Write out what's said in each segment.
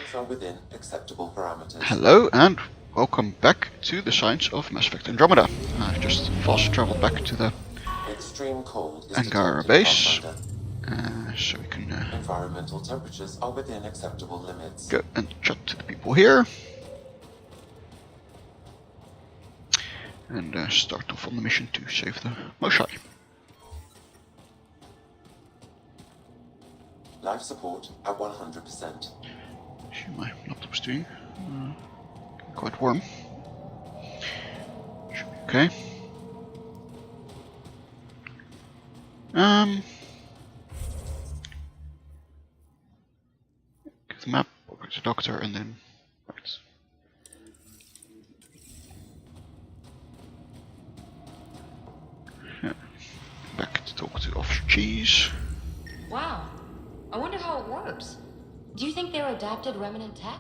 Logs are within acceptable parameters. Hello and welcome back to the Science of Mass Effect Andromeda. I've just fast traveled back to the Extreme cold is Angara detected, base, Pathfinder. so we can Environmental temperatures are within acceptable limits. go and chat to the people here. And start off on the mission to save the Moshai. Life support at 100%. See my laptop's doing. Quite warm. Should be okay. Get the map, over to the doctor, and then right. Yeah. Back to talk to Officer Cheese. Wow. I wonder how it works. Do you think they're adapted remnant tech?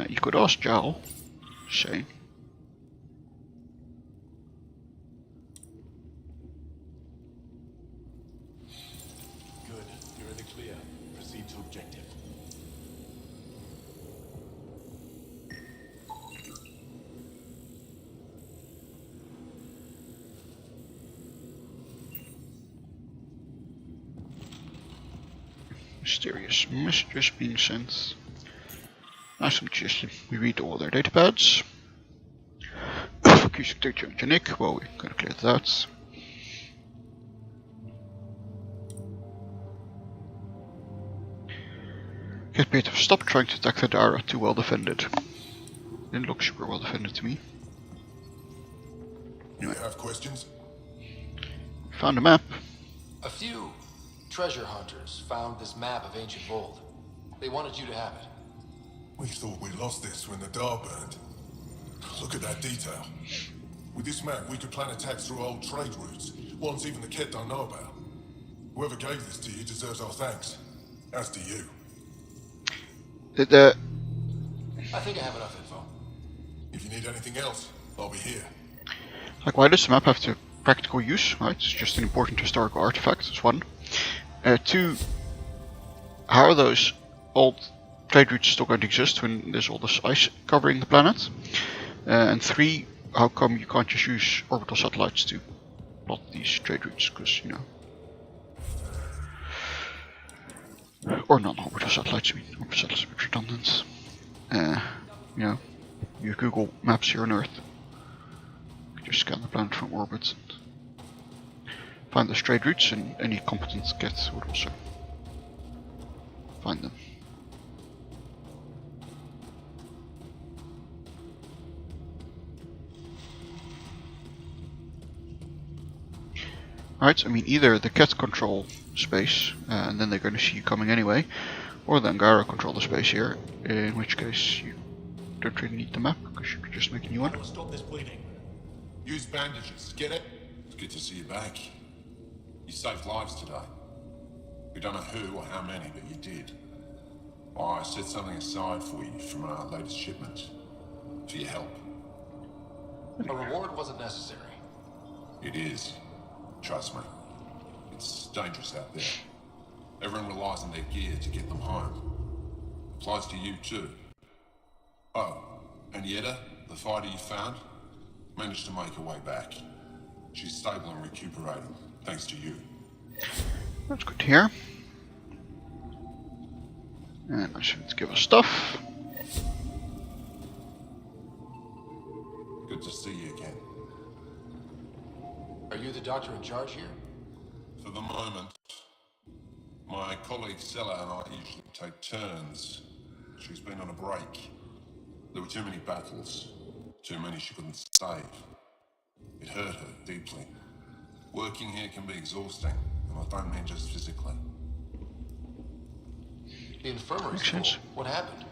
You could ask Jal. Say. Good. You're in the clear. Proceed to objective. Mysterious messages being sent. Nice and suggestion. We read all their datapads. Accusing data on Janik. Well, we gotta clear that. Get Peter, stop trying to attack the Dara, too well defended. Didn't look super well defended to me. Anyway. You have questions? Found a map. A few treasure hunters found this map of ancient Vold. They wanted you to have it. We thought we lost this when the Dar burned. Look at that detail. With this map, we could plan attacks through old trade routes, ones even the Ket don't know about. Whoever gave this to you deserves our thanks. As do you. I think I have enough info. If you need anything else, I'll be here. Like, why does the map have to practical use? Right, it's just an important historical artifact. That's one. Two, how are those old trade routes still going to exist when there's all this ice covering the planet? And three, how come you can't just use orbital satellites to plot these trade routes? Because, you know, or non-orbital satellites. I mean, orbital satellites are a bit redundant. You know, you Google Maps here on Earth. You can just scan the planet from orbit and find those trade routes, and any competent Ket would also find them. Right, I mean, either the Ket control space, and then they're going to see you coming anyway, or the Angara control the space here, in which case you don't really need the map, because you could just make a new one. Stop this bleeding. Use bandages, get it? It's good to see you back. You saved lives today. We don't know who or how many, but you did. I set something aside for you from our latest shipment. For your help. A reward wasn't necessary. It is. Trust me. It's dangerous out there. Everyone relies on their gear to get them home. Applies to you too. Oh, and Yetta, the fighter you found, managed to make her way back. She's stable and recuperating, thanks to you. That's good to hear. And I should give us stuff. Good to see you again. Are you the doctor in charge here? For the moment, my colleague Sella and I usually take turns. She's been on a break. There were too many battles. Too many she couldn't save. It hurt her deeply. Working here can be exhausting, and I don't mean just physically. The infirmary Makes school. sense. What happened?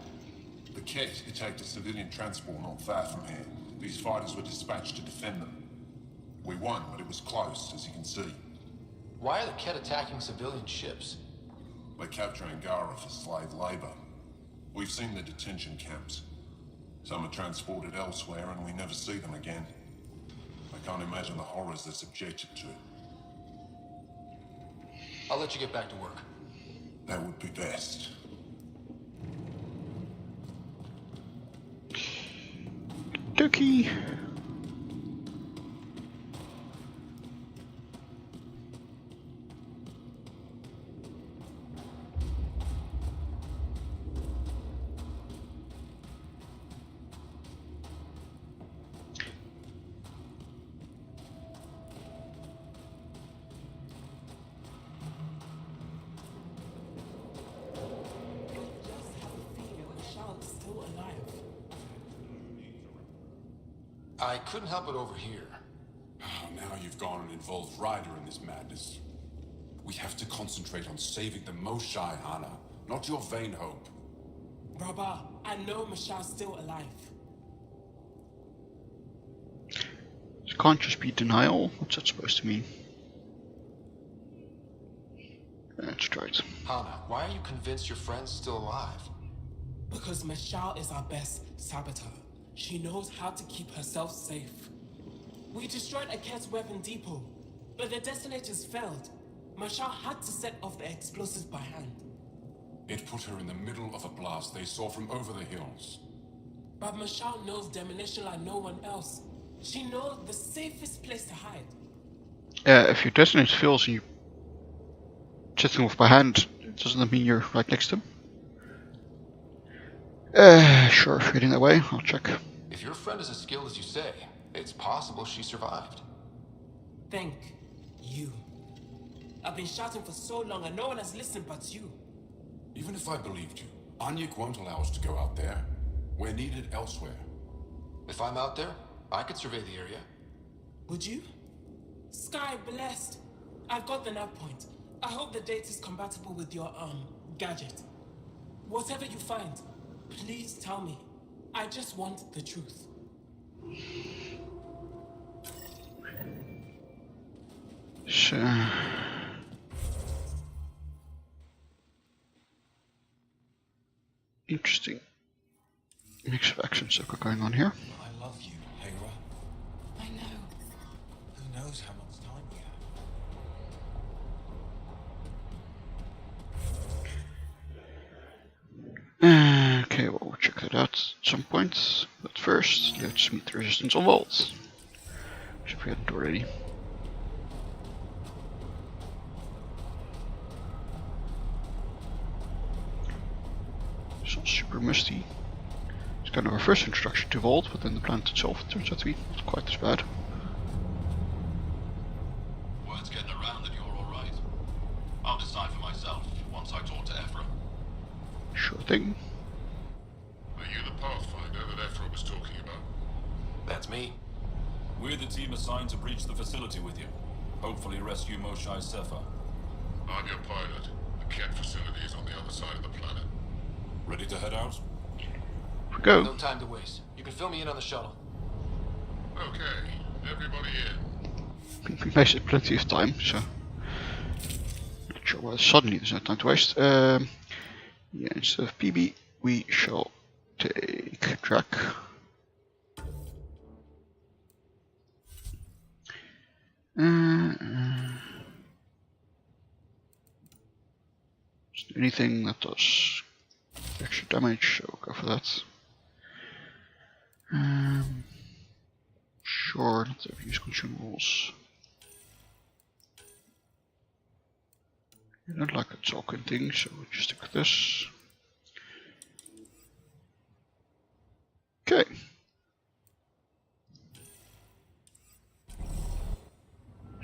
The Ket attacked a civilian transport not far from here. These fighters were dispatched to defend them. We won, but it was close, as you can see. Why are the Ket attacking civilian ships? They're capturing Angara for slave labor. We've seen the detention camps. Some are transported elsewhere, and we never see them again. I can't imagine the horrors they're subjected to. I'll let you get back to work. That would be best. dokie. I couldn't help it over here. Now you've gone and involved Ryder in this madness. We have to concentrate on saving the Moshae, Hana, not your vain hope. Rabba, I know Michelle's still alive. It can't just be denial. What's that supposed to mean? Let's try it. Hana, why are you convinced your friend's still alive? Because Michelle is our best saboteur. She knows how to keep herself safe. We destroyed Aket's weapon depot, but the detonators failed. Michelle had to set off the explosives by hand. It put her in the middle of a blast they saw from over the hills. But Michelle knows demolition like no one else. She knows the safest place to hide. If your detonator fails and you set them off by hand, doesn't that mean you're right next to him? Sure, heading that way, I'll check. If your friend is as skilled as you say, it's possible she survived. Thank you. I've been shouting for so long and no one has listened but you. Even if I believed you, Anyek won't allow us to go out there. We're needed elsewhere. If I'm out there, I could survey the area. Would you? Sky blessed. I've got the nav point. I hope the data is compatible with your, gadget. Whatever you find, please tell me. I just want the truth. So... interesting mix of actions that are going on here. I love you, Hera. I know. Who knows how much time we have? Okay, well, we'll check that out at some point. But first, let's meet the resistance on Vault. If we hadn't already. It's all super musty. It's kind of our first introduction to Vault, but then the planet itself turns out to be not quite as bad. Word's getting around that you're alright. I'll decide for myself once I talk to Ephra. Sure thing. Are you the Pathfinder that Ephra was talking about? That's me. We're the team assigned to breach the facility with you. Hopefully rescue Moshae Sefa. I'm your pilot. The Ket facility is on the other side of the planet. Ready to head out? Here we go. No time to waste. You can fill me in on the shuttle. Okay, everybody in. We wasted plenty of time, so... not sure why suddenly there's no time to waste. Yeah, instead of PB, we shall take track. Anything that does extra damage, so we'll go for that. Sure, not to use consumables. I don't like a token thing, so we'll just stick with this. Okay.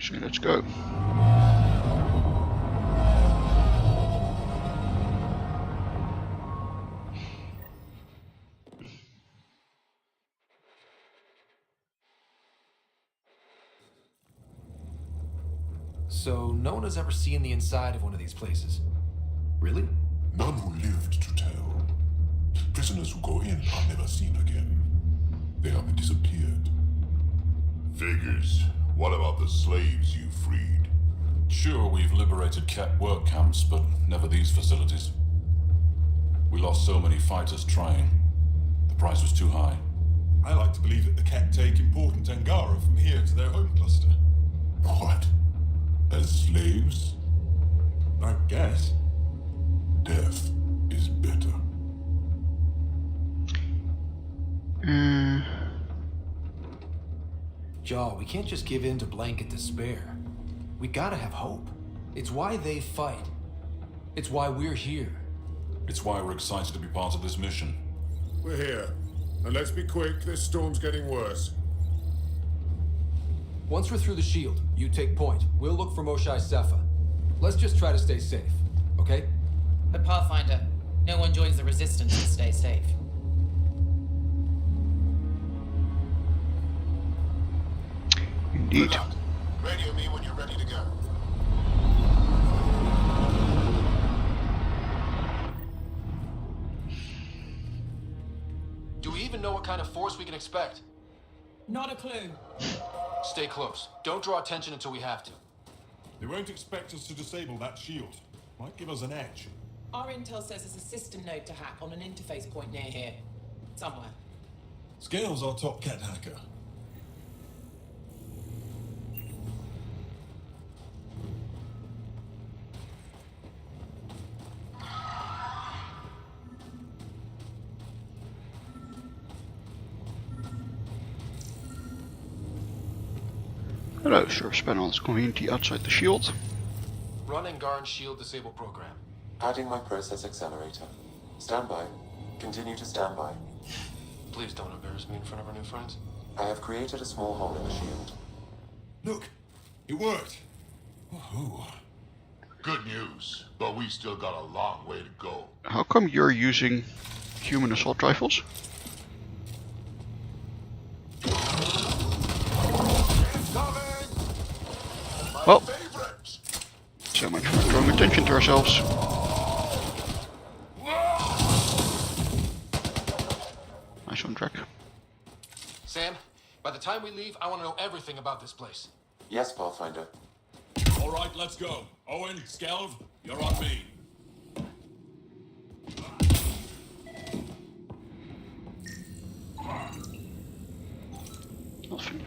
So let's go. So, no one has ever seen the inside of one of these places. Really? None who lived to tell. Prisoners who go in are never seen again. They have disappeared. Figures. What about the slaves you freed? Sure, we've liberated Ket work camps, but never these facilities. We lost so many fighters trying. The price was too high. I like to believe that the Ket take important Angara from here to their home cluster. What? As slaves? I guess. Death is better. Mashal, we can't just give in to blanket despair. We gotta have hope. It's why they fight. It's why we're here. It's why we're excited to be part of this mission. We're here. And let's be quick, this storm's getting worse. Once we're through the shield, you take point. We'll look for Moshae Sepha. Let's just try to stay safe, okay? But Pathfinder, no one joins the Resistance to stay safe. Indeed. Radio me when you're ready to go. Do we even know what kind of force we can expect? Not a clue. Stay close. Don't draw attention until we have to. They won't expect us to disable that shield. Might give us an edge. Our intel says there's a system node to hack on an interface point near here. Somewhere. Scales our top cat hacker. Hello, service panel is conveniently outside the shield. Run Angarn's shield disable program. Adding my process accelerator. Stand by. Continue to stand by. Please don't embarrass me in front of our new friends. I have created a small hole in the shield. Look, it worked. Woohoo. Good news, but we still got a long way to go. How come you're using human assault rifles? Well, so much for drawing attention to ourselves. Nice on track. Sam, by the time we leave, I want to know everything about this place. Yes, Pathfinder. All right, let's go. Owen, Skelv, you're on me.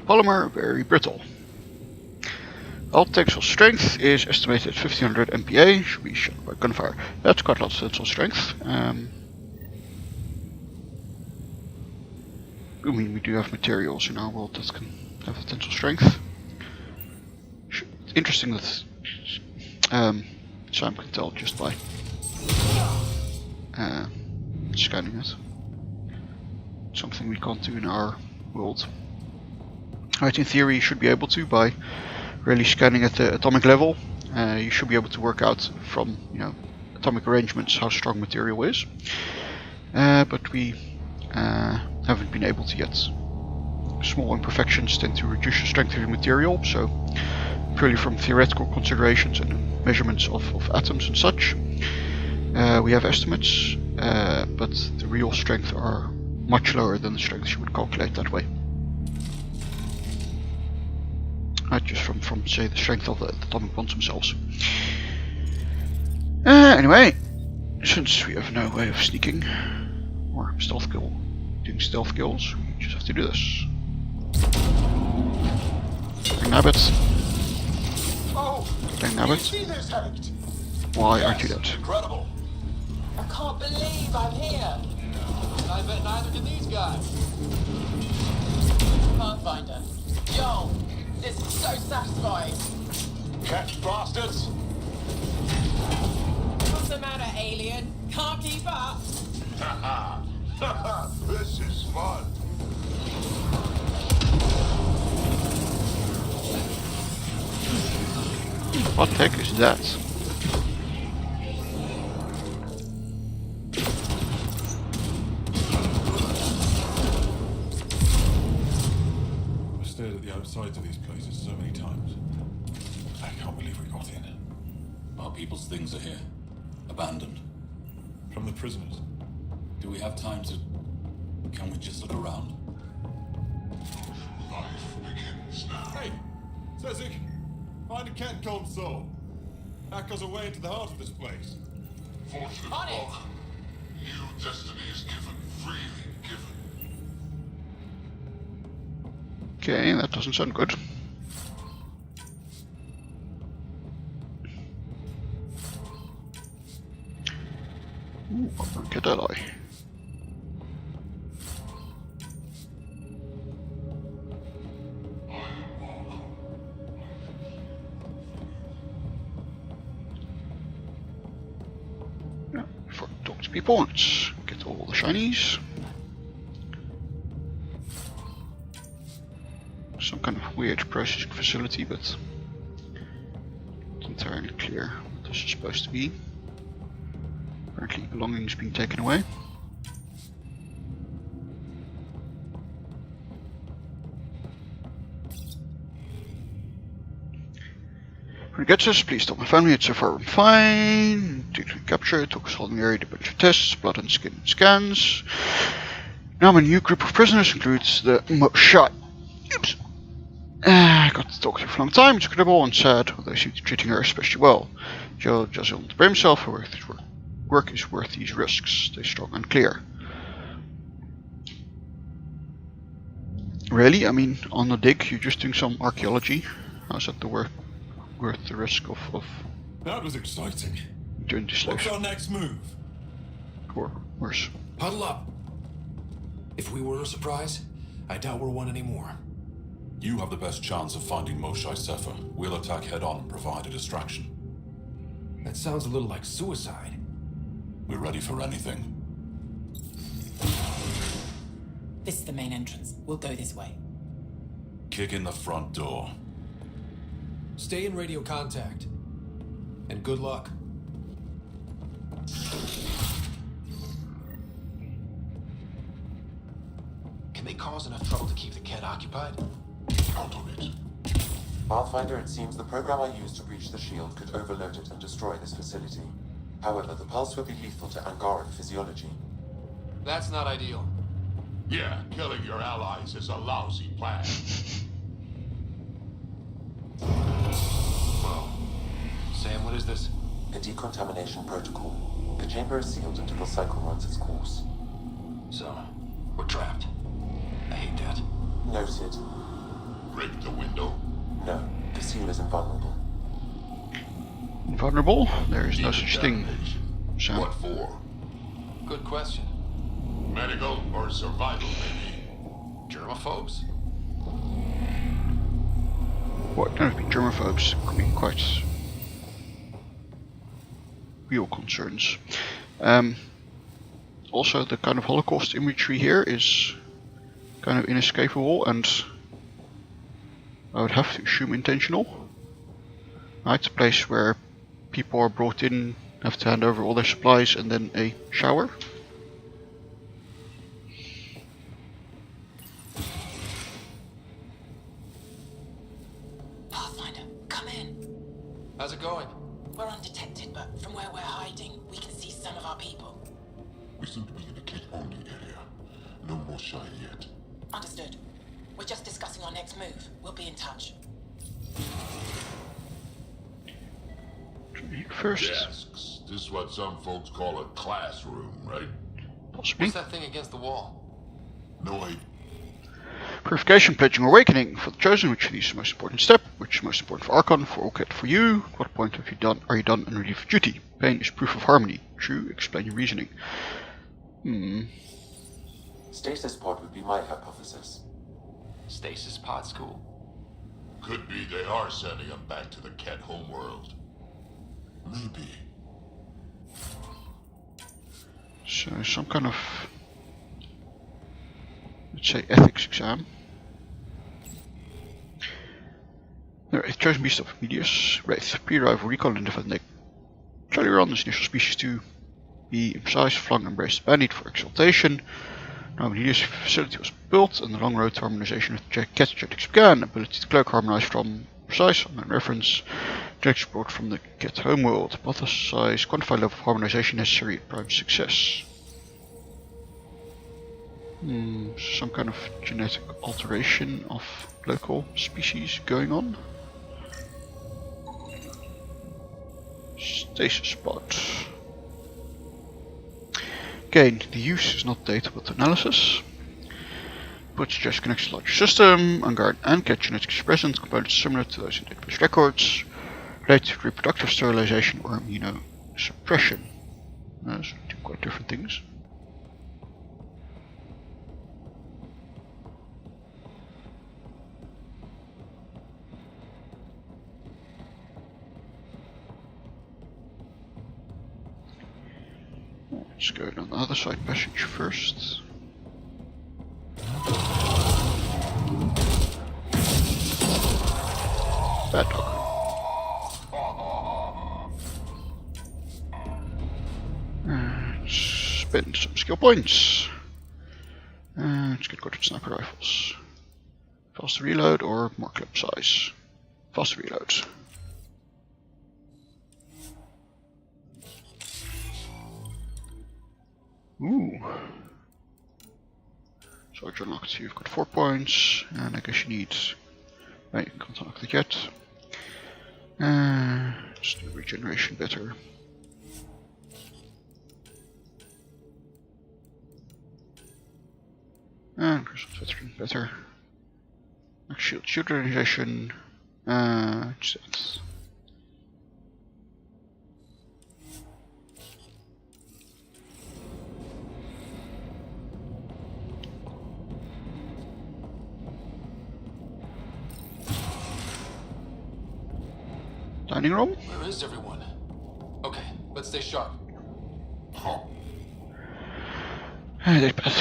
Polymer, very brittle. Alt tensile strength is estimated at 1500 MPa, should be shot by gunfire. That's quite a lot of tensile strength. I mean, we do have materials in our world that can have the tensile strength. It's interesting that Sam can tell just by scanning it. Something we can't do in our world. Right, in theory you should be able to by really scanning at the atomic level. You should be able to work out from, you know, atomic arrangements how strong material is. But we haven't been able to yet. Small imperfections tend to reduce the strength of the material, so purely from theoretical considerations and measurements of atoms and such, we have estimates, but the real strength are much lower than the strengths you would calculate that way. Just from say the strength of the atomic bonds themselves. Anyway, since we have no way of sneaking or doing stealth kills, we just have to do this. Nab it. Oh, Nab it. see this hacked? Why aren't you dead? Incredible. I can't believe I'm here. I bet neither can these guys. Pathfinder. Yo, this is so satisfying. Catch bastards. What's the matter, alien? Can't keep up. Haha. Haha. This is fun. What the heck is that? I've stared at the outsides of these places so many times. I can't believe we got in. Our people's things are here. Abandoned. From the prisoners. Do we have time to... Can we just look around? Life begins now. Hey, Sezik, find a cat console. Hack us away into the heart of this place. Fortunate On it. folk. New destiny is given, freely given. Okay, that doesn't sound good. Ooh, get that eye. I XP points. Get all the shinies. Some kind of weird processing facility, but not entirely clear what this is supposed to be. Apparently belongings being taken away. When it gets us, please tell my family it's so far I'm fine. Did we capture it? Took us holding area, a bunch of tests, blood and skin scans. Now my new group of prisoners includes the Moshai. Oops. I got to talk to her for a long time. It's incredible and sad, although she was treating her especially well. Joe just doesn't blame himself for his work is worth these risks. Stay strong and clear. Really? I mean, on the dig, you're just doing some archaeology. How's that worth the risk of That was exciting. doing this What's life? our next move? Or worse. Huddle up. If we were a surprise, I doubt we're one anymore. You have the best chance of finding Moshae Sefer. We'll attack head-on and provide a distraction. That sounds a little like suicide. We're ready for anything. This is the main entrance. We'll go this way. Kick in the front door. Stay in radio contact. And good luck. Can they cause enough trouble to keep the Kett occupied? Count on it. Pathfinder, it seems the program I used to breach the shield could overload it and destroy this facility. However, the pulse would be lethal to Angaran physiology. That's not ideal. Yeah, killing your allies is a lousy plan. Well, Sam, what is this? A decontamination protocol. The chamber is sealed until the cycle runs its course. So, we're trapped. I hate that. Noted. Break the window. No, the seal is invulnerable. Invulnerable? There is no such thing. Sam. What for? Good question. Medical or survival, maybe? Germaphobes? What? Don't be germaphobes. Could be quite real concerns. Also, the kind of Holocaust imagery here is kind of inescapable, and I would have to assume intentional. Right, a place where people are brought in, have to hand over all their supplies, and then a shower. Pathfinder, come in. How's it going? We're undetected, but from where we're hiding, we can see some of our people. We seem to be in a Kett-only area. No more shy yet. Understood. We're just discussing our next move. We'll be in touch. First, Desks. This is what some folks call a classroom, right? possibly. What's that thing against the wall? No idea. Purification, Pledging, Awakening. For the Chosen, which is the most important step, which is most important for Archon, for Orchid, for you. At what point have you done? Are you done and ready for duty? Pain is proof of harmony. True, explain your reasoning. Stasis pod would be my hypothesis. Stasis pod school? Could be they are sending them back to the Kett homeworld. Maybe. So, some kind of, let's say, ethics exam. Alright, Chosen Beast of Medius. Wraith. Pre-arrival recon and defend. Charlie Ron is initial species to be emphasized, flung, embraced, bandied for exaltation. Now, Medius facility was built, and the long road to harmonization with Kett genetics began. Ability to cloak harmonize from precise, unknown reference. Genetics brought from the Kett homeworld. Hypothesize, quantify level of harmonization necessary at prime success. Some kind of genetic alteration of local species going on. Stasis pod. Again, the use is not data but analysis. But just connects to large system, Unguard and Kett genetics present, components similar to those in database records, related to reproductive sterilization or immunosuppression. Those are two quite different things. Let's go down the other side passage first. Bad dog. Spend some skill points. Let's get good at sniper rifles. Fast reload or more clip size? Fast reload. Ooh. Soldier unlocked, you've got 4 points, and I guess you need... No, you can't unlock it yet. Just do regeneration better. And personal veteran better. Max shield organization. Just dining room. Where is everyone? Okay, let's stay sharp.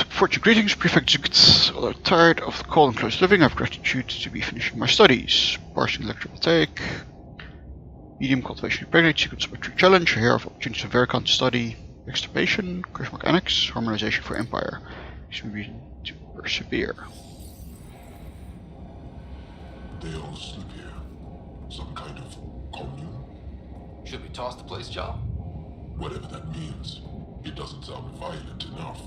Fortune greetings, Prefect Zugt. Although tired of the cold and close living, I have gratitude to be finishing my studies. Parsing electrovoltaic, medium cultivation impregnate, secret spectrum challenge, a hair of opportunities of Vericon to study, extirpation, crush mechanics, harmonization for empire. Gives me reason to persevere. They all sleep here. Some kind of commune? Should we toss the place, John? Whatever that means. It doesn't sound violent enough.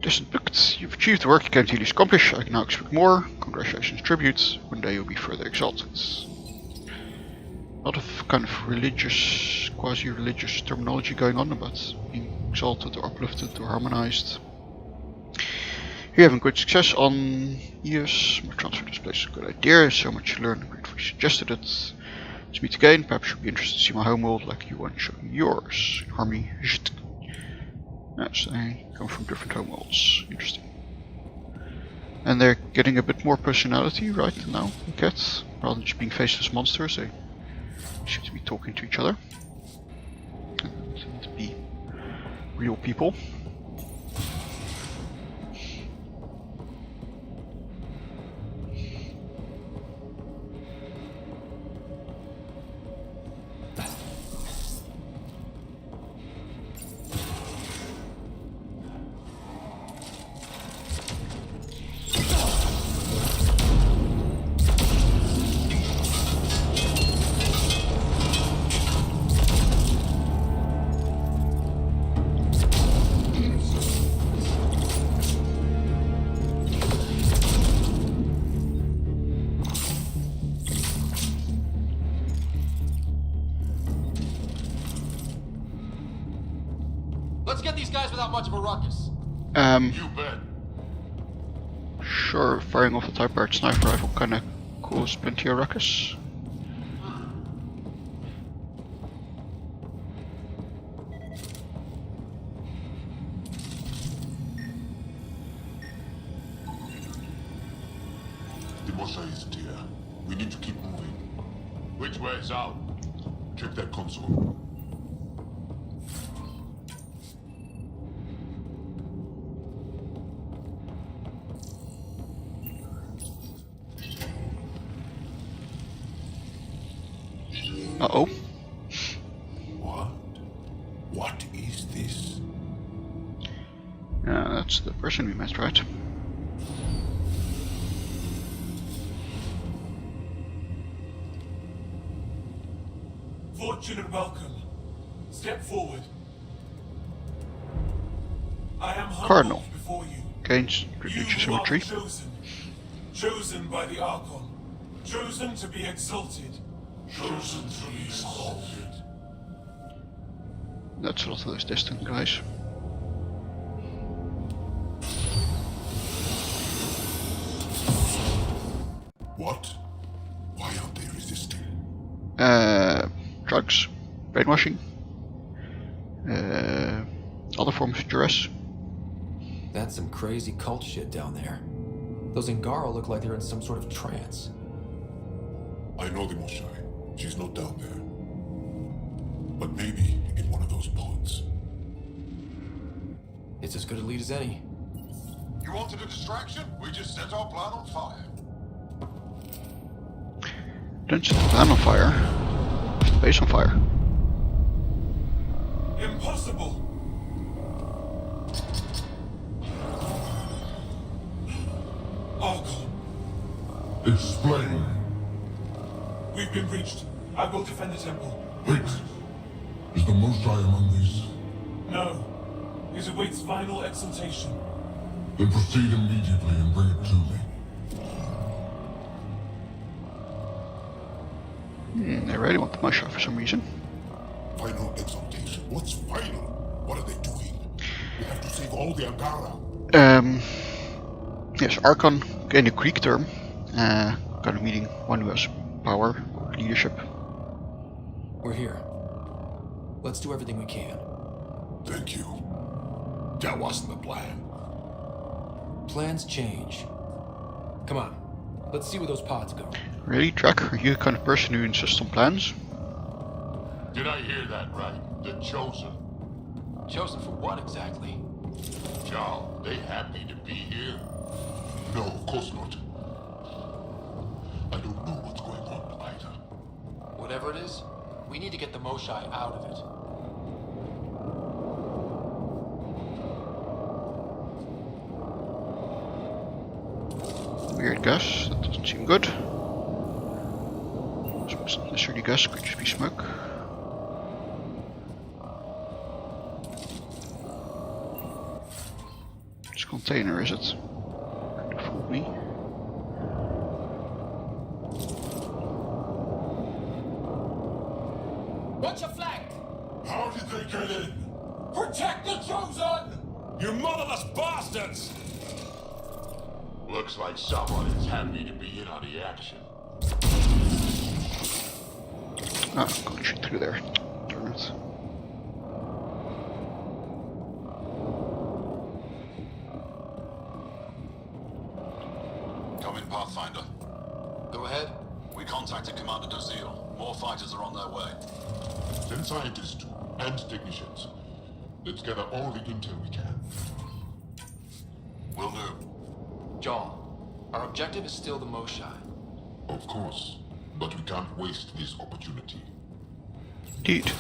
Distant booked. You've achieved the work you came to Helios accomplish. I can now expect more. Congratulations, tribute. One day you'll be further exalted. A lot of kind of religious, quasi-religious terminology going on about being exalted or uplifted or harmonized. You're having good success on Eos. My transfer to this place is a good idea. So much to learn. I'm grateful you suggested it. Let's meet again. Perhaps you'll be interested to see my homeworld like you once showed me yours. Harmony. Yes, they come from different homeworlds. Interesting. And they're getting a bit more personality right now, the cats. Rather than just being faceless monsters, they seem to be talking to each other. And to be real people. Let's get these guys without much of a ruckus. You bet. Sure, firing off the type-powered sniper rifle kinda causes plenty of ruckus. The Mosha isn't here. We need to keep moving. Which way is out? Check that console. Uh-oh. What is this? That's the person we met, right? Fortune and welcome. Step forward. I am humbled Cardinal. before you. Gains religious You are symmetry. chosen by the Archon, chosen to be exalted. Chosen to be exalted. That's a lot of those distant guys. What? Why aren't they resisting? Drugs, brainwashing, other forms of duress. That's some crazy cult shit down there. Those Angara look like they're in some sort of trance. I know the Moshai. She's not down there. But maybe in one of those pods. It's as good a lead as any. You wanted a distraction? We just set our plan on fire. Don't set the plan on fire. Base on fire. Impossible! Archon, Explain. we've been breached. I will defend the temple. Wait. Is the Most High among these? No. It awaits final exaltation. Then proceed immediately and bring it to me. They really want the mushroom for some reason. Final exaltation? What's final? What are they doing? We have to save all the Angara. Yes, Archon gained a Greek term, kind of meaning one who has power or leadership. We're here. Let's do everything we can. Thank you. That wasn't the plan. Plans change. Come on. Let's see where those pods go. Really, Drac? Are you the kind of person who insists on plans? Did I hear that right? The Chosen. Chosen for what exactly? Jarl, they happy to be here? No, of course not. I don't know what's going on either. Whatever it is, we need to get the Moshai out of it. Weird gas, that doesn't seem good. It's not necessarily gas, could just be smoke. It's a container, is it? Kind of fooled me. Watch your flank! How did they get in? Protect the Chosen! You motherless bastards! Looks like someone is happy to be in on the action. Ah, can't shoot through there. Darn it. Come in, Pathfinder. Go ahead. We contacted Commander Dozil. More fighters are on their way. Send scientists and technicians. Let's gather all the intel we can. Will do. John, our objective is still the Moshai. Of course, but we can't waste this opportunity. Indeed.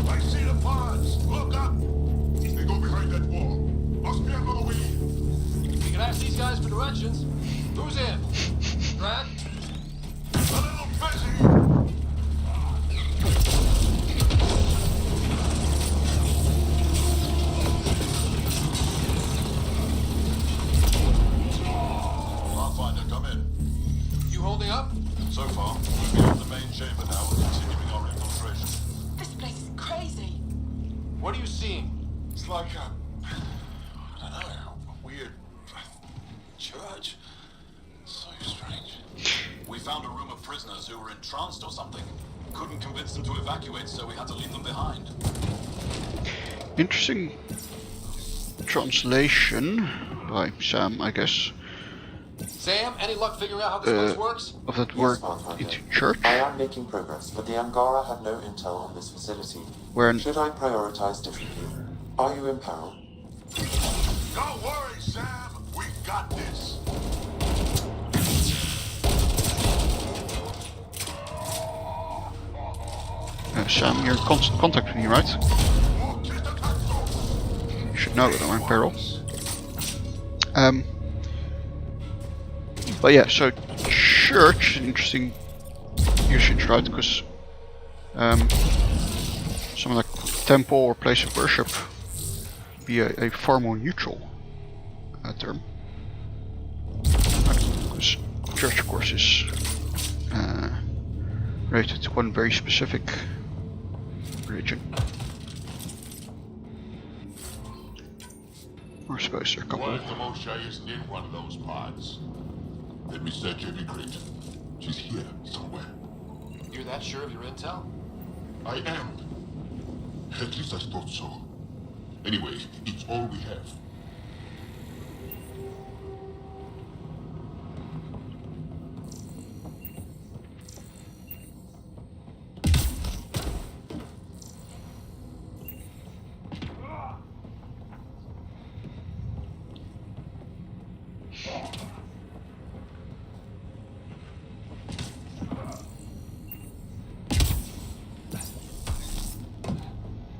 I see the pods! Look up! They go behind that wall. Must be another way. We can ask these guys for directions. Who's in? Brad? A little busy! Pathfinder, come in. You holding up? So far, we're beyond the main chamber now and continuing our infiltration. This place is crazy. What are you seeing? It's like I don't know, a weird church. So strange. We found a room of prisoners who were entranced or something. Couldn't convince them to evacuate, so we had to leave them behind. Interesting translation by Sam, I guess, Sam, any luck figuring out how this place works? of that Yes, word Pathfinder. into church, I am making progress, but the Angara have no intel on this facility. where Should I prioritize differently? Are you in peril? Don't worry, Sam! We got this! Sam, you're in constant contact with me, right? You should know that I'm in peril. But yeah, so church is an interesting usage, right? Because something like temple or place of worship would be a far more neutral term. Because church, of course, is related to one very specific religion. Or I suppose there are a couple. What if the Moshae isn't in one of those pods? Then Miss J.B. Crate. She's here somewhere. You're that sure of your intel? I am. At least I thought so. Anyway, it's all we have.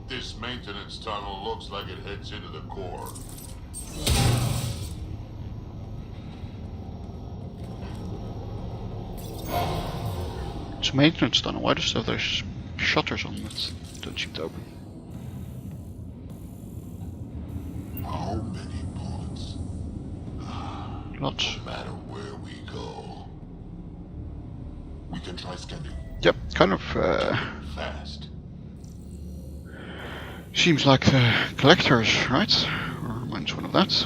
This maintenance tunnel looks like it heads into the core. It's a maintenance tunnel. Why does it have those shutters on that don't seem to open? How many pods? Lots. No matter where we go, we can try scanning. Yep, kind of Fast. seems like the collectors, right? Or mine's one of that.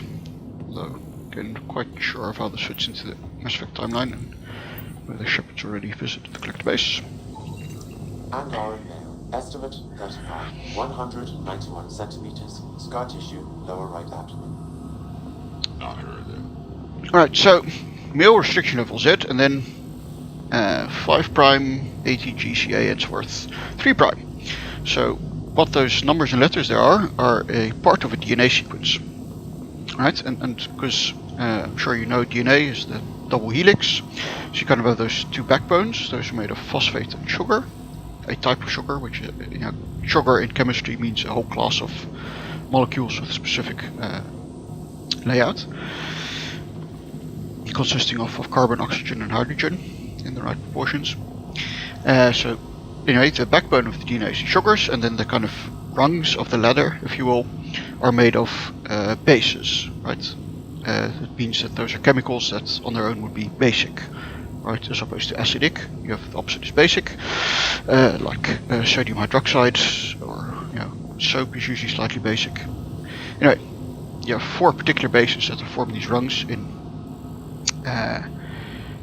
Though, again, not quite sure of how this fits into the Mass Effect timeline and whether Shepard's already visited the collector base. Angaran male. Estimate 35. 191 centimeters. Scar tissue, lower right abdomen. Not her then. Alright, so male restriction level Z, and then 5 prime, ATGCA, and so forth, 3 prime. So what those numbers and letters there are a part of a DNA sequence. Right, and because I'm sure you know DNA is the double helix, so you kind of have those two backbones. Those are made of phosphate and sugar, a type of sugar, which sugar in chemistry means a whole class of molecules with a specific layout, consisting of carbon, oxygen, and hydrogen in the right proportions. So anyway, the backbone of the DNA is sugars, and then the kind of rungs of the ladder, if you will, are made of bases, right? It means that those are chemicals that on their own would be basic, right? As opposed to acidic. You have the opposite is basic, like sodium hydroxide, or soap is usually slightly basic. Anyway, you have 4 particular bases that form these rungs in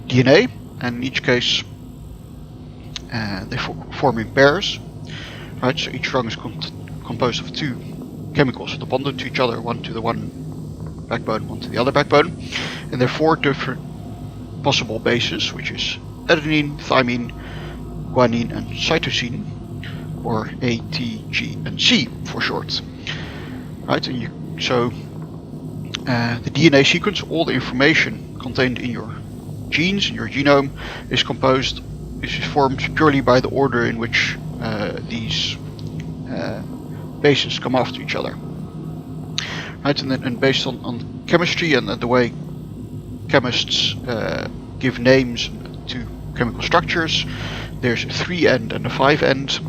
DNA, and in each case they form in pairs, right? So each rung is composed of 2 chemicals that are bonded to each other, one to the one backbone, one to the other backbone, and there are 4 different possible bases, which is adenine, thymine, guanine, and cytosine, or A, T, G, and C for short. Right, and so the DNA sequence, all the information contained in your genes, in your genome, is formed purely by the order in which these bases come after each other. Right, and based on chemistry and the way chemists give names to chemical structures, there's a 3' end and a 5' end,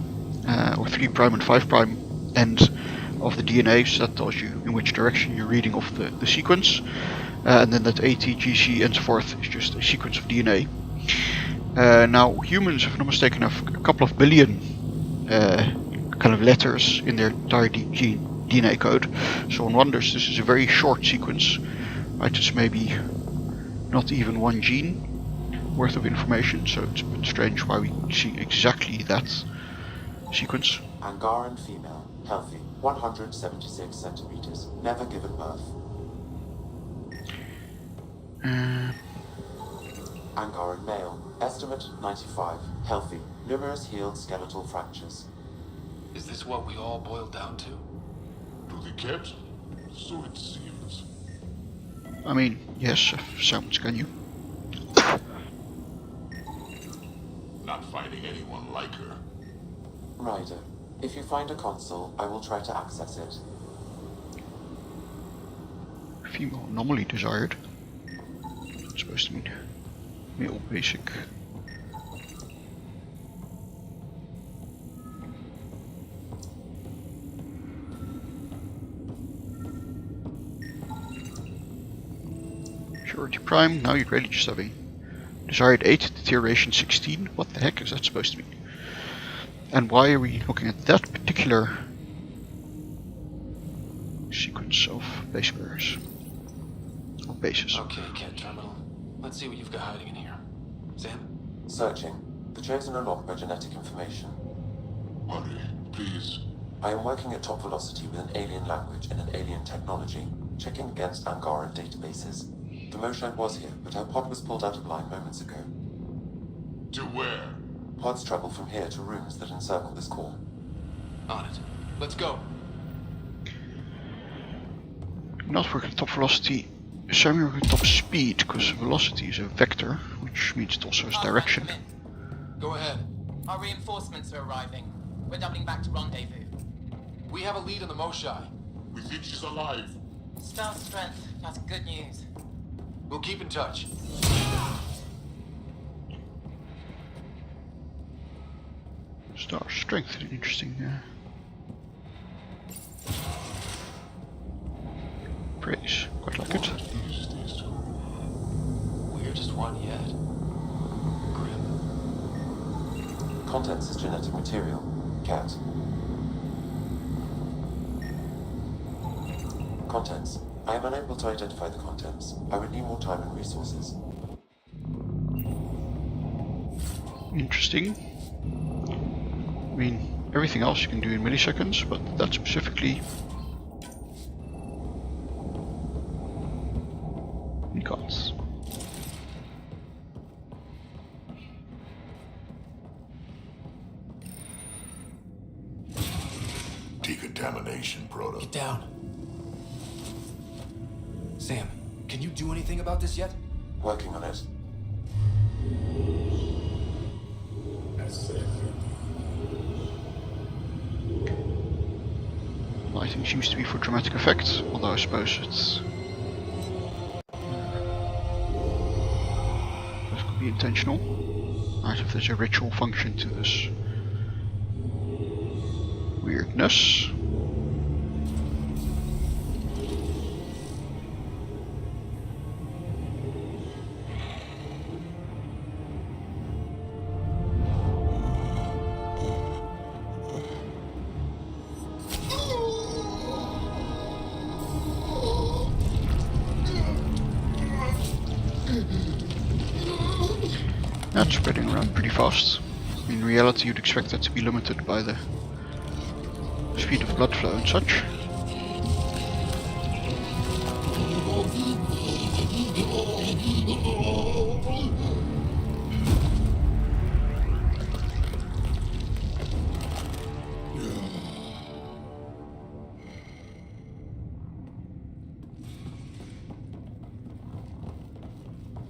or 3' and 5' end of the DNA, so that tells you in which direction you're reading off the sequence, and then that A, T, G, C, and so forth is just a sequence of DNA. Now, humans, if I'm not mistaken, have a couple of billion kind of letters in their entire DNA code, so one wonders, this is a very short sequence, right? It's maybe not even 1 gene worth of information, so it's a bit strange why we see exactly that sequence. Angaran female, healthy, 176 centimeters, never given birth. Angaran male, estimate 95, healthy, numerous healed skeletal fractures. Is this what we all boiled down to? To the captain? So it seems. I mean, yes, so much can you. Not finding anyone like her. Ryder, if you find a console, I will try to access it. Female anomaly desired. It's supposed to mean male basic. Purity Prime, now you're ready, just having desired 8, deterioration 16. What the heck is that supposed to mean? And why are we looking at that particular sequence of base pairs. Or bases. Okay, Cat Terminal. Let's see what you've got hiding in here. Sam? Searching. The Chosen are locked by genetic information. Hurry, please. I am working at top velocity with an alien language and an alien technology, checking against Angaran databases. The Moshae was here, but her pod was pulled out of line moments ago. To where? Pods travel from here to rooms that encircle this core. On it. Let's go. Not working at top velocity. Sam, you're working at top speed, because velocity is a vector, which means it also has direction. Go ahead. Our reinforcements are arriving. We're doubling back to rendezvous. We have a lead on the Moshae. We think she's alive. Star strength. That's good news. We'll keep in touch. Star strength, interesting. Praise, quite like it. Weirdest one yet. Grim. Contents is genetic material. Cat. Contents. I am unable to identify the contents. I would need more time and resources. Interesting. I mean, everything else you can do in milliseconds, but that specifically you can't. Decontamination, Proto. Get down. Sam, can you do anything about this yet? Working on it. Lighting seems to be for dramatic effect, although I suppose it's this could be intentional. Right, if there's a ritual function to this weirdness. That's spreading around pretty fast. In reality, you'd expect that to be limited by the speed of blood flow and such.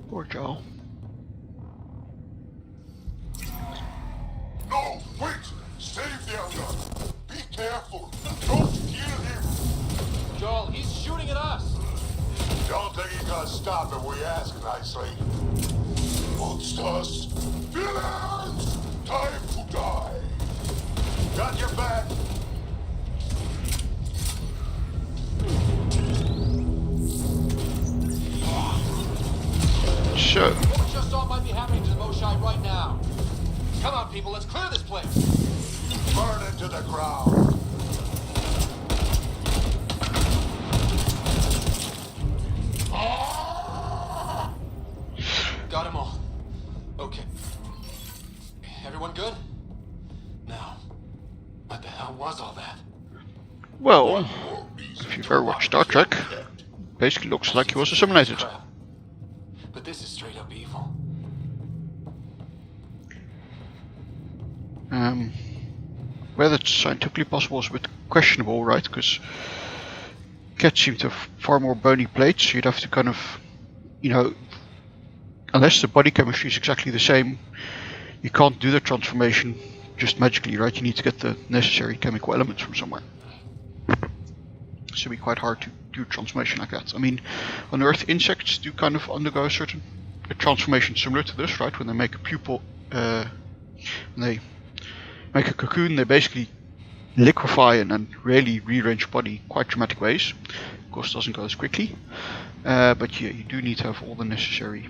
Poor Joel. No, wait! Save the other! Be careful! Don't kill him! Joel, he's shooting at us! Don't think he's gonna stop if we ask nicely. Monsters! Villains! Time to die! Got your back! So, What we just saw might be happening to the Moshae right now. Come on, people, let's clear this place! Burn it to the ground! Got them all. Okay. Everyone good? Now, what the hell was all that? well, if you've ever watched Star Trek, basically looks like he was assimilated. Crap. But this is straight up evil. Whether it's scientifically possible is a bit questionable, right? Because cats seem to have far more bony plates, so you'd have to kind of, you know, unless the body chemistry is exactly the same, you can't do the transformation just magically, right? You need to get the necessary chemical elements from somewhere. So it'd be quite hard to do a transformation like that. I mean, on Earth, insects do kind of undergo a transformation similar to this, right? When they make a pupil, when they make a cocoon, they basically liquefy and then really rearrange body in quite dramatic ways. Of course, it doesn't go as quickly, but yeah, you do need to have all the necessary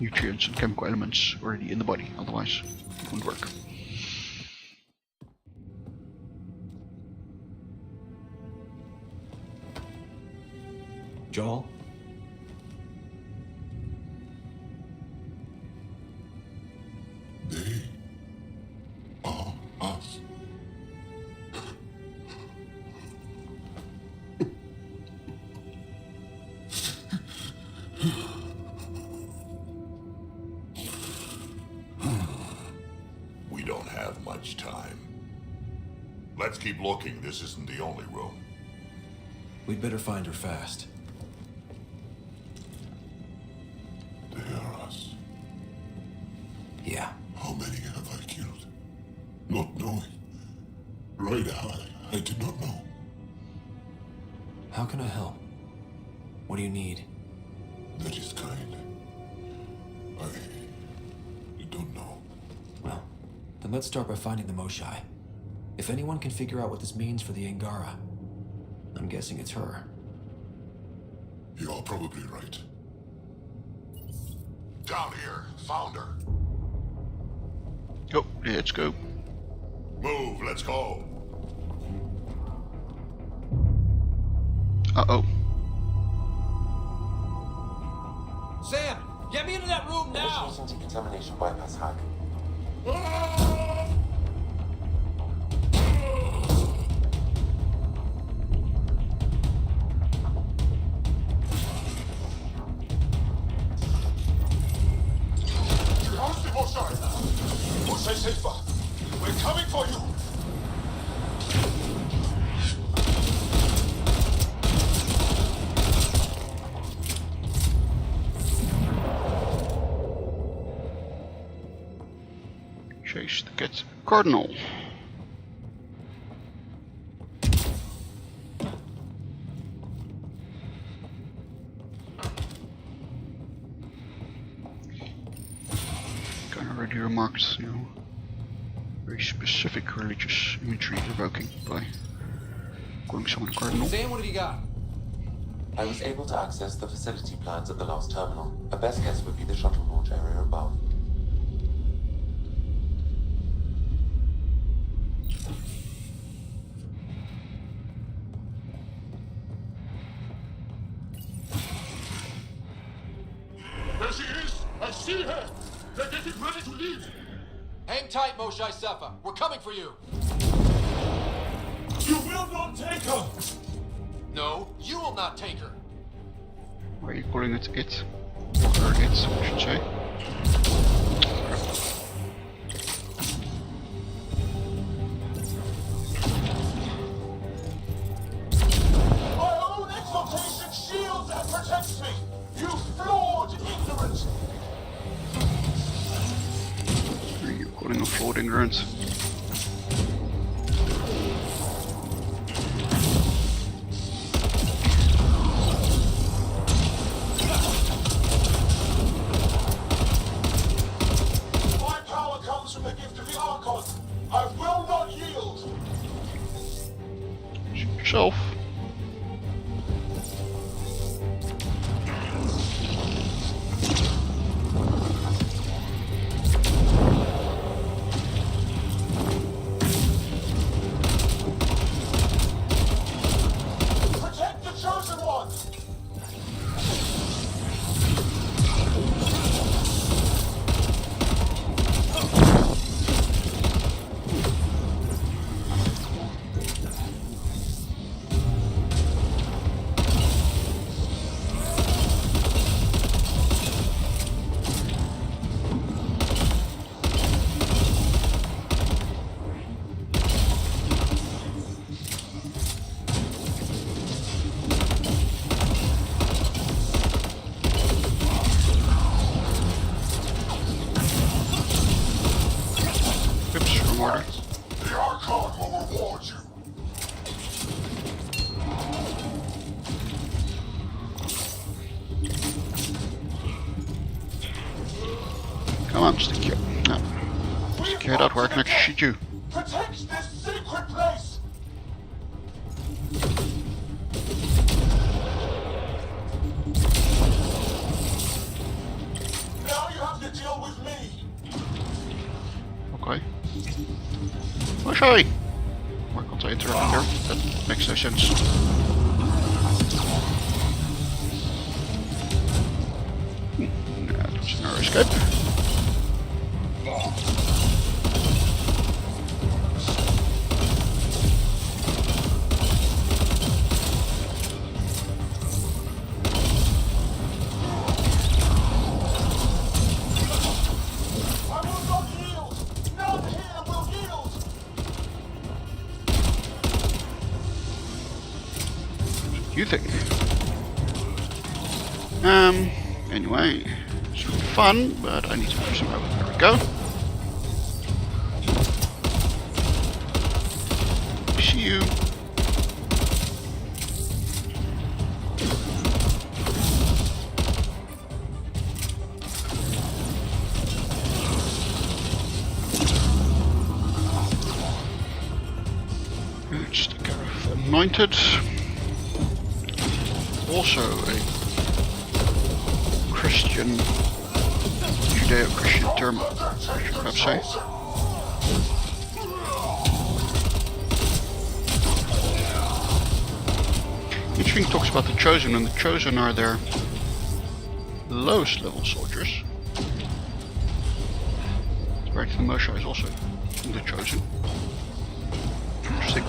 nutrients and chemical elements already in the body, otherwise it wouldn't work. Joel? They are us. We don't have much time. Let's keep looking. This isn't the only room. We'd better find her fast. They are us. Yeah. How many have I killed? Not knowing. Right, I did not know. How can I help? What do you need? That is kind. I don't know. Well, then let's start by finding the Moshai. If anyone can figure out what this means for the Angara, I'm guessing it's her. You're probably right. Down here. Found her. Oh, let's go. Move, let's go. Uh-oh. Sam! Get me into that room now! Initiating decontamination bypass hack. How's the Moshai? Moshai safer. We're coming for you. Chase the cat cardinal. Kind of already remarked, you know, very specific religious imagery evoking by calling someone a cardinal. Sam, what have you got? I was able to access the facility plans at the last terminal. A best guess would be the shuttle launch area above. There she is. I see her. They're getting ready to leave. Hang tight, Moshai Sefa. We're coming for you. You will not take her. No, you will not take her. Why are you calling it it? Or it, I should say. My own exaltation shields and protects me. You flawed ignorance. Are you calling a flawed ignorance? My power comes from the gift of the Archon. I will not yield. Shoot yourself. Protect the chosen one. Oops, wrong order. The Archon will reward you. Come on, stick your... No. Stick your head out where I can actually shoot you. Protect this sacred place. Now you have to deal with me. Okay. Oh, sorry! Why can't I interrupt here? That makes no sense. escape. You think? Anyway, it's fun, but I need to push him over. There we go. See you. Just a Gareth anointed. Also a Christian, Judeo-Christian term, I should perhaps say. Interesting talks about the Chosen, and the Chosen are their lowest level soldiers. Apparently the Moshae is also the Chosen. Interesting.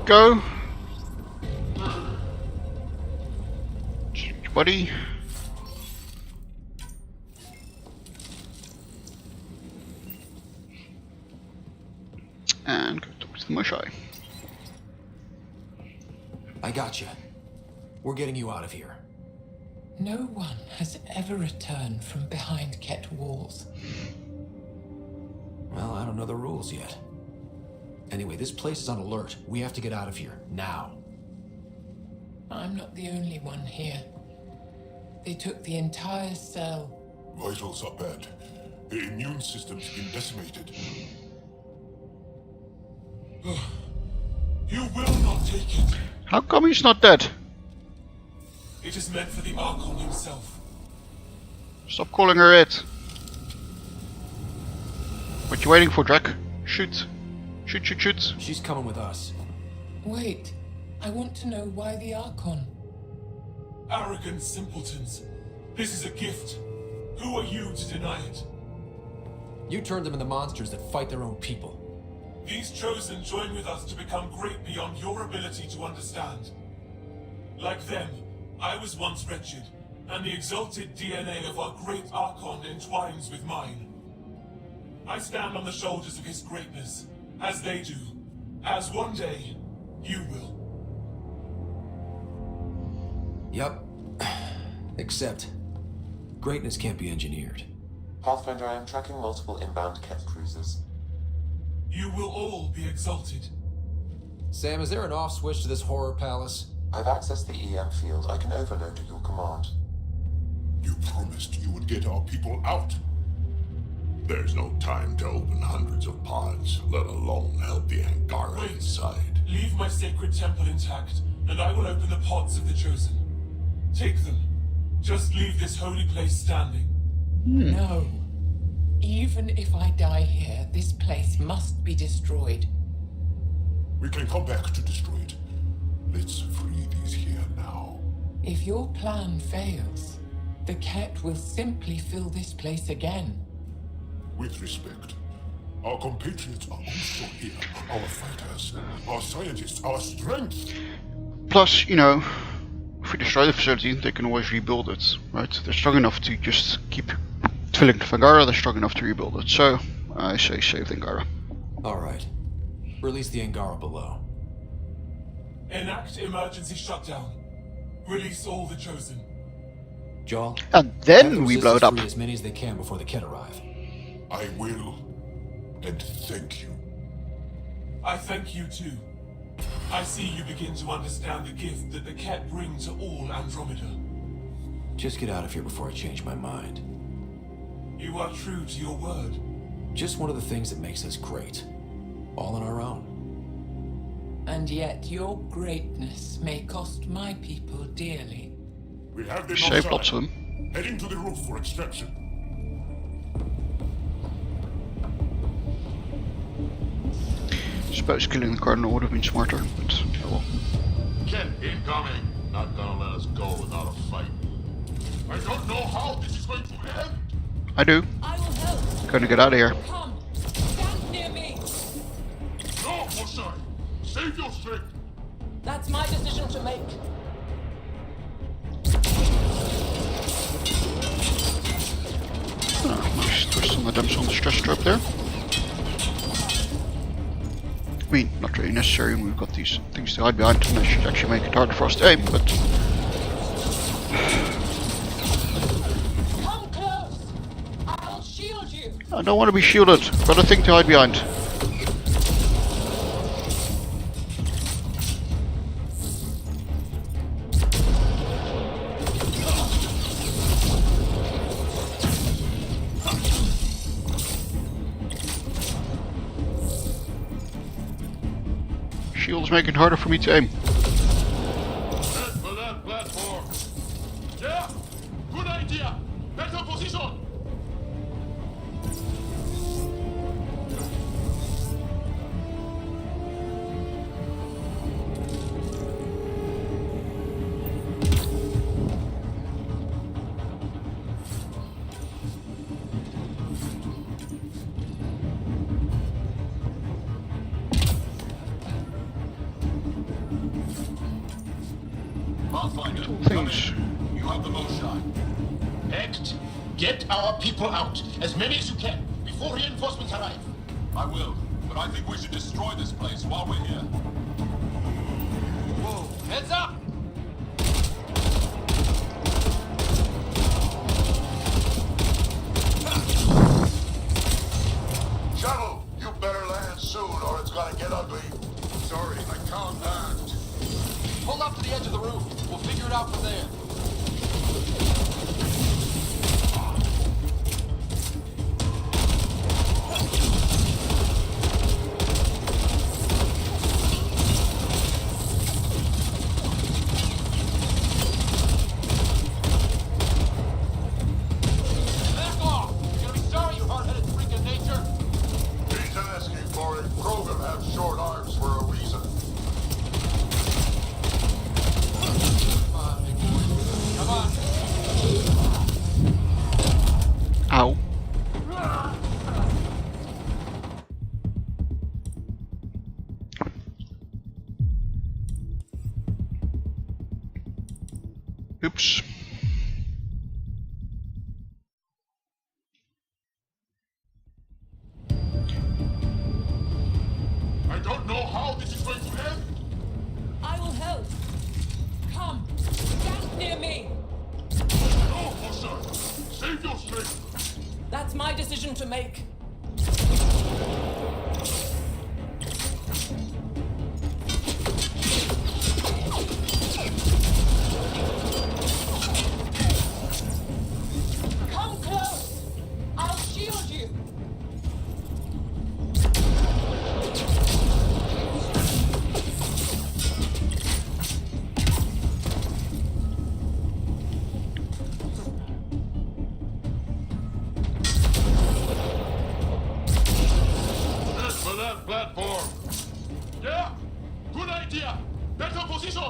Go. Buddy. And go talk to the Moshae. I got you. We're getting you out of here. No one has ever returned from behind Ket walls. Well, I don't know the rules yet. Anyway, this place is on alert. We have to get out of here, now. I'm not the only one here. They took the entire cell. Vitals are bad. The immune system's been decimated. You will not take it. How come he's not dead? It is meant for the Archon himself. Stop calling her it. What you waiting for, Drac? Shoot. Shoot, shoot, shoot. She's coming with us. Wait, I want to know why the Archon. Arrogant simpletons. This is a gift. Who are you to deny it? You turned them into monsters that fight their own people. These Chosen join with us to become great beyond your ability to understand. Like them, I was once wretched, and the exalted DNA of our great Archon entwines with mine. I stand on the shoulders of his greatness, as they do, as one day, you will. Yep. Except, greatness can't be engineered. Pathfinder, I am tracking multiple inbound Ket cruisers. You will all be exalted. Sam, is there an off switch to this horror palace? I've accessed the EM field. I can overload at your command. You promised you would get our people out. There's no time to open hundreds of pods, let alone help the Angara Wait. inside. Leave my sacred temple intact, and I will open the pods of the Chosen. Take them. Just leave this holy place standing. No. Even if I die here, this place must be destroyed. We can come back to destroy it. Let's free these here now. If your plan fails, the Ket will simply fill this place again. With respect, our compatriots are also here. Our fighters, our scientists, our strength. Plus, you know, if we destroy the facility, they can always rebuild it, right? They're strong enough to just keep filling the Angara, they're strong enough to rebuild it. So, I say save the Angara. Alright. Release the Angara below. Enact emergency shutdown. Release all the Chosen. Jaw. And then we blow it up. Free as many as they can before the Ket arrive. I will, and thank you. I thank you too. I see you begin to understand the gift that the Ket bring to all Andromeda. Just get out of here before I change my mind. You are true to your word. Just one of the things that makes us great. All on our own. And yet your greatness may cost my people dearly. We have them Saved outside. lots of them. Heading to the roof for extraction. Suppose killing the Cardinal would have been smarter, but oh well. Ken, incoming. Not gonna let us go without a fight. I don't know how this is going to end. I do. I will help. Gonna get out of here. Come, stand near me. No, Mosai. Save your strength. That's my decision to make. Oh, nice twist on the dumps on the stress strobe there. I mean, not really necessary when we've got these things to hide behind, and that should actually make it harder for us to aim, but... Come close. I'll shield you. I don't want to be shielded. Got a thing to hide behind. Shield's making it harder for me to aim. Head for that platform. Yeah, good idea. Better position. Pathfinder, Things. you have the most shine. Act. Get our people out. As many as you can, before reinforcements arrive. I will, but I think we should destroy this place while we're here. Whoa, heads up! Shuttle, you better land soon or it's gonna get ugly. Sorry, I can't land. Pull up to the edge of the roof. We'll figure it out from there. Back off! You're gonna be sorry, you hard-headed freak of nature. He's asking for it. Krogan have short arms for a reason. Come on. Ow. Oops. I don't know how this is going to end. I will help. Come, stand near me. No, Mosai. Save your strength. That's my decision to make. Come close. I'll shield you. Head for that platform. Yeah, good idea. Better position.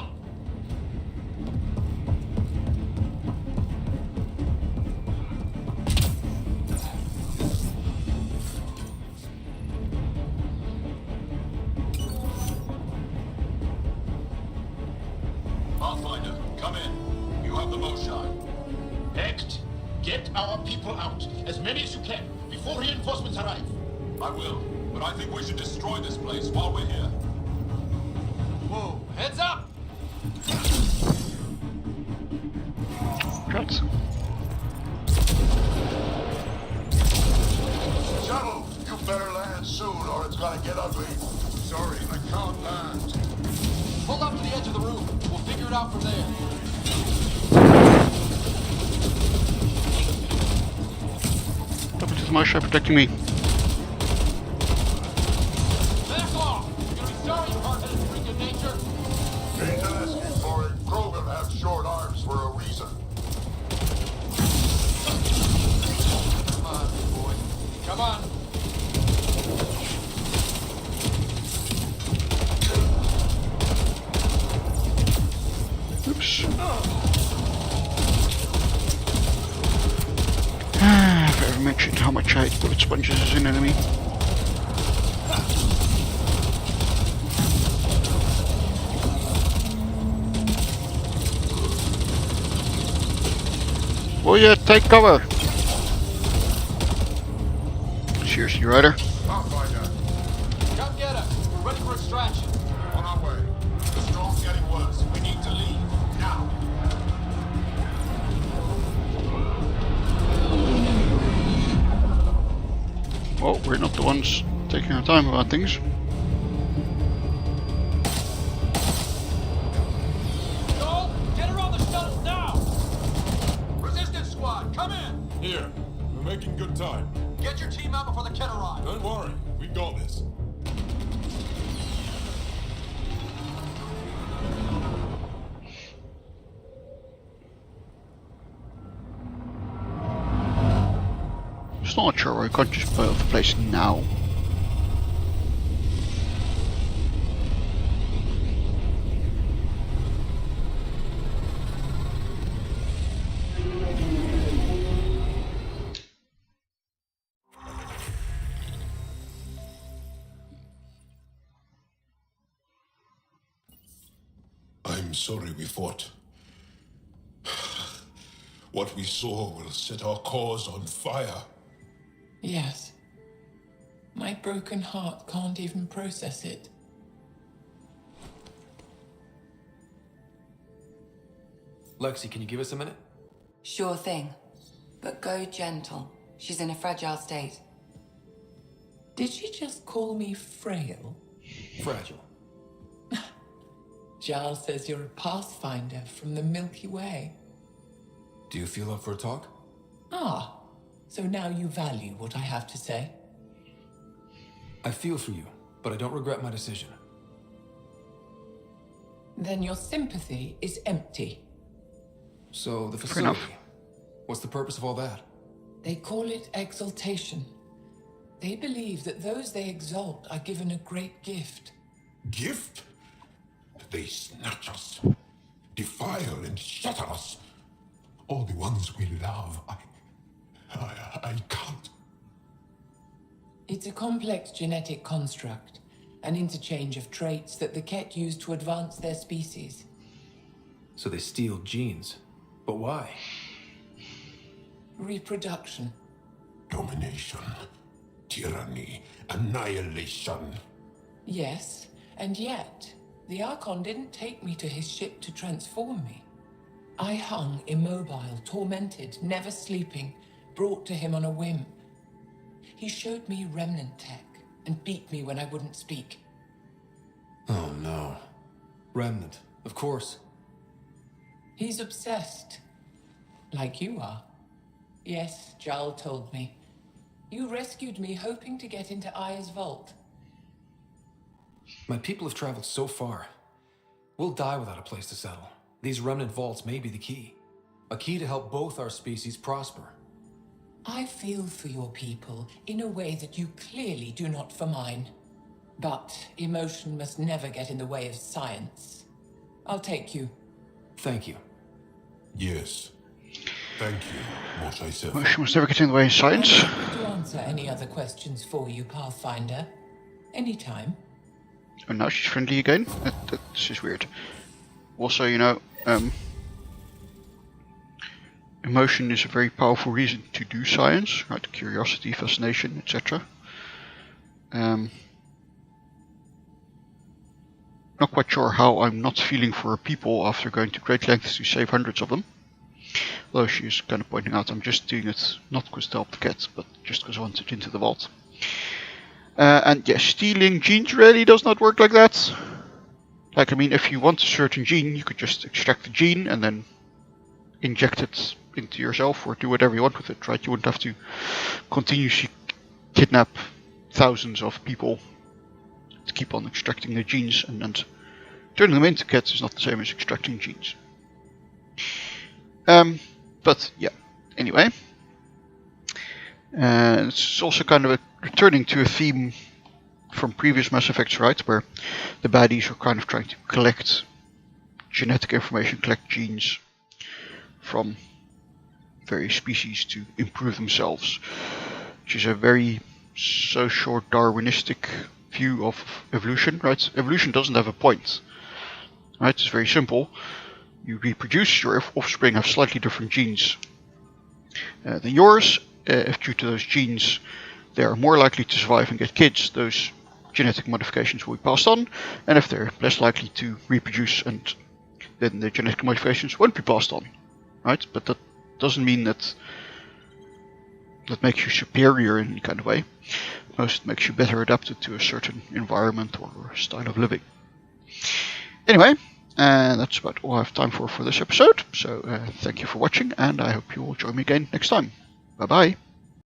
Pathfinder, come in. You have the most shine. Act. Get our people out. As many as you can, before reinforcements arrive. I will, but I think we should destroy this place while we're here. Whoa, heads up! Rats. Shuttle, you better land soon or it's gonna get ugly. Sorry, I can't land. Pull up to the edge of the roof. We'll figure it out from there. What happened to my ship protecting me? mentioned how much I hate bullet sponges as an enemy. Oh yeah, take cover! Seriously, Ryder? Pathfinder, Come get us. We're ready for extraction. on our way. The storm's getting worse. We need to leave. Now. Well, we're not the ones taking our time about things. Joel, get her on the shuttle now! Resistance squad, come in! Here, we're making good time. Get your team out before the kid arrives. Don't worry, we got this. Still not sure why I can't just blow up the place now. I'm sorry we fought. What we saw will set our cause on fire. Yes. My broken heart can't even process it. Lexi, can you give us a minute? Sure thing. But go gentle. She's in a fragile state. Did she just call me frail? Fragile. Giles says you're a pathfinder from the Milky Way. Do you feel up for a talk? Ah, so now you value what I have to say? I feel for you, but I don't regret my decision. Then your sympathy is empty. So, the Fair facility. enough. What's the purpose of all that? They call it exaltation. They believe that those they exalt are given a great gift. Gift? They snatch us, defile and shatter us. All the ones we love. I can't. It's a complex genetic construct, an interchange of traits that the Ket use to advance their species. So they steal genes. But why? Reproduction. Domination, tyranny, annihilation. Yes, and yet, the Archon didn't take me to his ship to transform me. I hung immobile, tormented, never sleeping, brought to him on a whim. He showed me remnant tech and beat me when I wouldn't speak. Oh no. Remnant, of course. He's obsessed. Like you are. Yes, Jarl told me. You rescued me hoping to get into Aya's vault. My people have traveled so far. We'll die without a place to settle. These remnant vaults may be the key. A key to help both our species prosper. I feel for your people in a way that you clearly do not for mine. But emotion must never get in the way of science. I'll take you. Thank you. Yes. Thank you, Moshe Sefer. Well, she must never get in the way of I'm science. happy to answer any other questions for you, Pathfinder. Anytime. And now she's friendly again? This is weird. Also, you know, emotion is a very powerful reason to do science, right? Curiosity, fascination, etc. Not quite sure how I'm not feeling for her people after going to great lengths to save hundreds of them. Though she is kind of pointing out I'm just doing it not because to help the cat, but just because I want it into the vault. And yes, stealing genes really does not work like that. Like, I mean, if you want a certain gene, you could just extract the gene and then inject it into yourself or do whatever you want with it, right? You wouldn't have to continuously kidnap thousands of people to keep on extracting their genes, and turning them into cats is not the same as extracting genes. But yeah, anyway. It's also kind of returning to a theme from previous Mass Effects, right? Where the baddies are kind of trying to collect genetic information, collect genes from various species to improve themselves, which is a very socio-Darwinistic view of evolution, right? Evolution doesn't have a point, right? It's very simple. You reproduce, your offspring have slightly different genes than yours. If due to those genes they are more likely to survive and get kids, those genetic modifications will be passed on, and if they're less likely to reproduce, and then the genetic modifications won't be passed on, right? But that doesn't mean that makes you superior in any kind of way. Most makes you better adapted to a certain environment or style of living. Anyway, that's about all I have time for this episode. So thank you for watching, and I hope you will join me again next time. Bye bye.